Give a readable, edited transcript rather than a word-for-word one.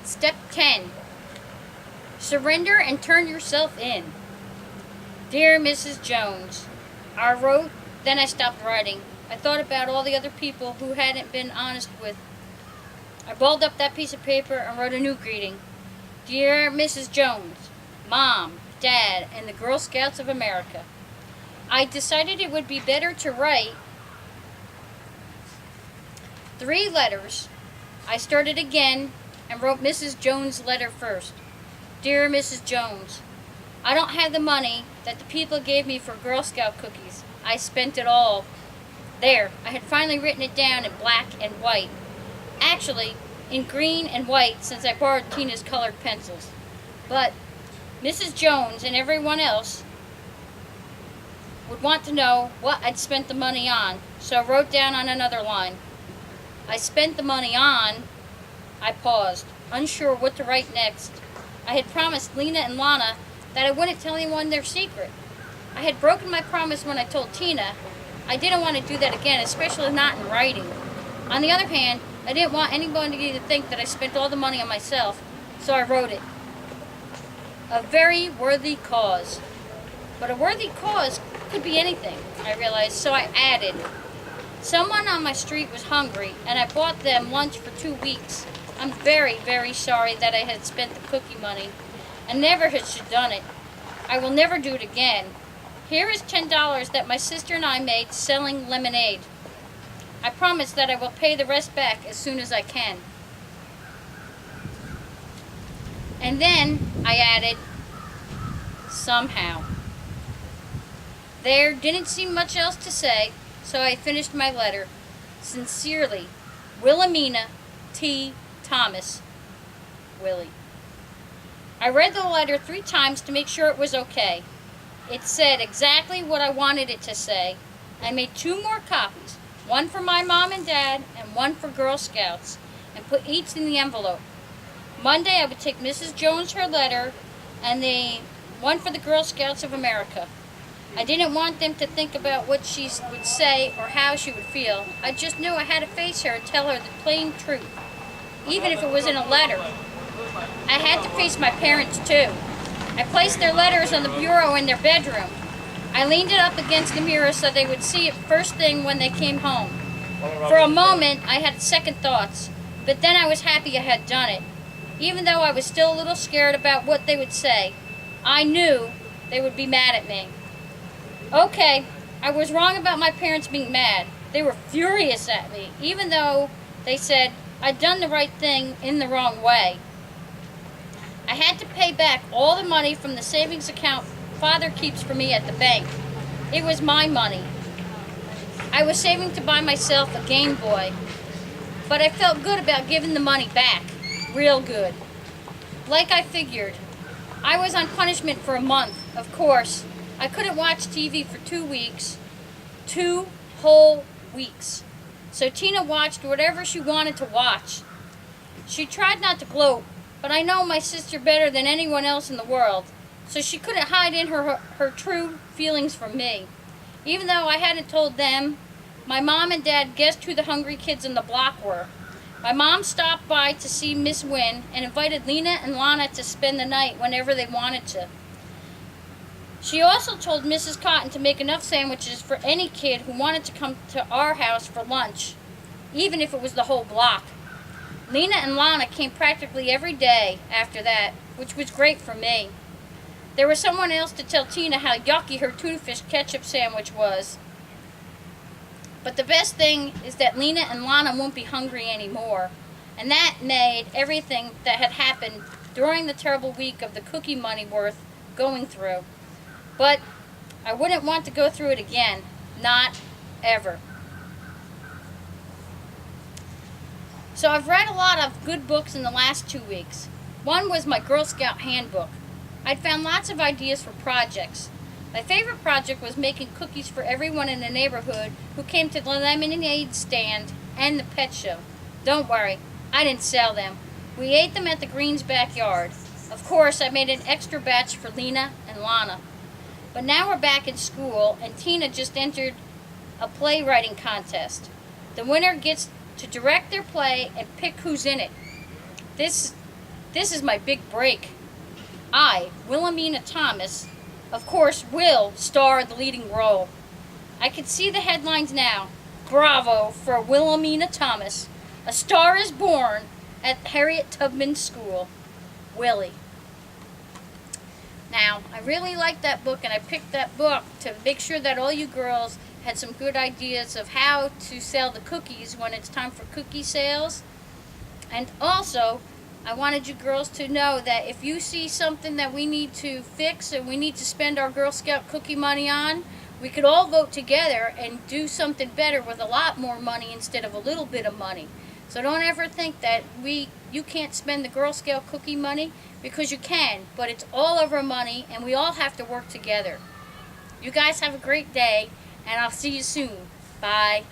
Step 10. Surrender and turn yourself in. Dear Mrs. Jones, I wrote, then I stopped writing. I thought about all the other people who hadn't been honest with. I balled up that piece of paper and wrote a new greeting. Dear Mrs. Jones, Mom, Dad, and the Girl Scouts of America. I decided it would be better to write 3 letters. I started again and wrote Mrs. Jones' letter first. Dear Mrs. Jones, I don't have the money that the people gave me for Girl Scout cookies. I spent it all. There, I had finally written it down in black and white. Actually, in green and white, since I borrowed Tina's colored pencils. But Mrs. Jones and everyone else would want to know what I'd spent the money on, so I wrote down on another line. I spent the money on... I paused, unsure what to write next. I had promised Lena and Lana that I wouldn't tell anyone their secret. I had broken my promise when I told Tina. I didn't want to do that again, especially not in writing. On the other hand, I didn't want anybody to think that I spent all the money on myself, so I wrote it. A very worthy cause. But a worthy cause could be anything, I realized, so I added. Someone on my street was hungry, and I bought them lunch for 2 weeks. I'm very, very sorry that I had spent the cookie money. I never should done it. I will never do it again. Here is $10 that my sister and I made selling lemonade. I promise that I will pay the rest back as soon as I can. And then I added, somehow. There didn't seem much else to say, so I finished my letter. Sincerely, Willimena T. Thomas. Willie. I read the letter 3 times to make sure it was okay. It said exactly what I wanted it to say. I made 2 more copies, one for my mom and dad and one for Girl Scouts, and put each in the envelope. Monday I would take Mrs. Jones her letter and the one for the Girl Scouts of America. I didn't want them to think about what she would say or how she would feel. I just knew I had to face her and tell her the plain truth, even if it was in a letter. I had to face my parents too. I placed their letters on the bureau in their bedroom. I leaned it up against the mirror so they would see it first thing when they came home. For a moment, I had second thoughts, but then I was happy I had done it. Even though I was still a little scared about what they would say, I knew they would be mad at me. Okay, I was wrong about my parents being mad. They were furious at me, even though they said I'd done the right thing in the wrong way. I had to pay back all the money from the savings account Father keeps for me at the bank. It was my money. I was saving to buy myself a Game Boy, but I felt good about giving the money back. Real good. Like I figured. I was on punishment for a month, of course. I couldn't watch TV for 2 weeks. 2 whole weeks. So Tina watched whatever she wanted to watch. She tried not to gloat, but I know my sister better than anyone else in the world, so she couldn't hide in her true feelings from me. Even though I hadn't told them, my mom and dad guessed who the hungry kids on the block were. My mom stopped by to see Miss Wynn and invited Lena and Lana to spend the night whenever they wanted to. She also told Mrs. Cotton to make enough sandwiches for any kid who wanted to come to our house for lunch, even if it was the whole block. Lena and Lana came practically every day after that, which was great for me. There was someone else to tell Tina how yucky her tuna fish ketchup sandwich was. But the best thing is that Lena and Lana won't be hungry anymore, and that made everything that had happened during the terrible week of the cookie money worth going through. But I wouldn't want to go through it again. Not ever. So I've read a lot of good books in the last 2 weeks. One was my Girl Scout handbook. I'd found lots of ideas for projects. My favorite project was making cookies for everyone in the neighborhood who came to the lemonade stand and the pet show. Don't worry, I didn't sell them. We ate them at the Green's backyard. Of course, I made an extra batch for Lena and Lana. But now we're back in school, and Tina just entered a playwriting contest. The winner gets to direct their play and pick who's in it. This This is my big break. I, Willimena Thomas, of course will star the leading role. I can see the headlines now. Bravo for Willimena Thomas. A star is born at Harriet Tubman School. Willie. Now, I really liked that book, and I picked that book to make sure that all you girls had some good ideas of how to sell the cookies when it's time for cookie sales. And also, I wanted you girls to know that if you see something that we need to fix and we need to spend our Girl Scout cookie money on, we could all vote together and do something better with a lot more money instead of a little bit of money. So don't ever think that you can't spend the Girl Scout cookie money, because you can, but it's all of our money and we all have to work together. You guys have a great day, and I'll see you soon. Bye.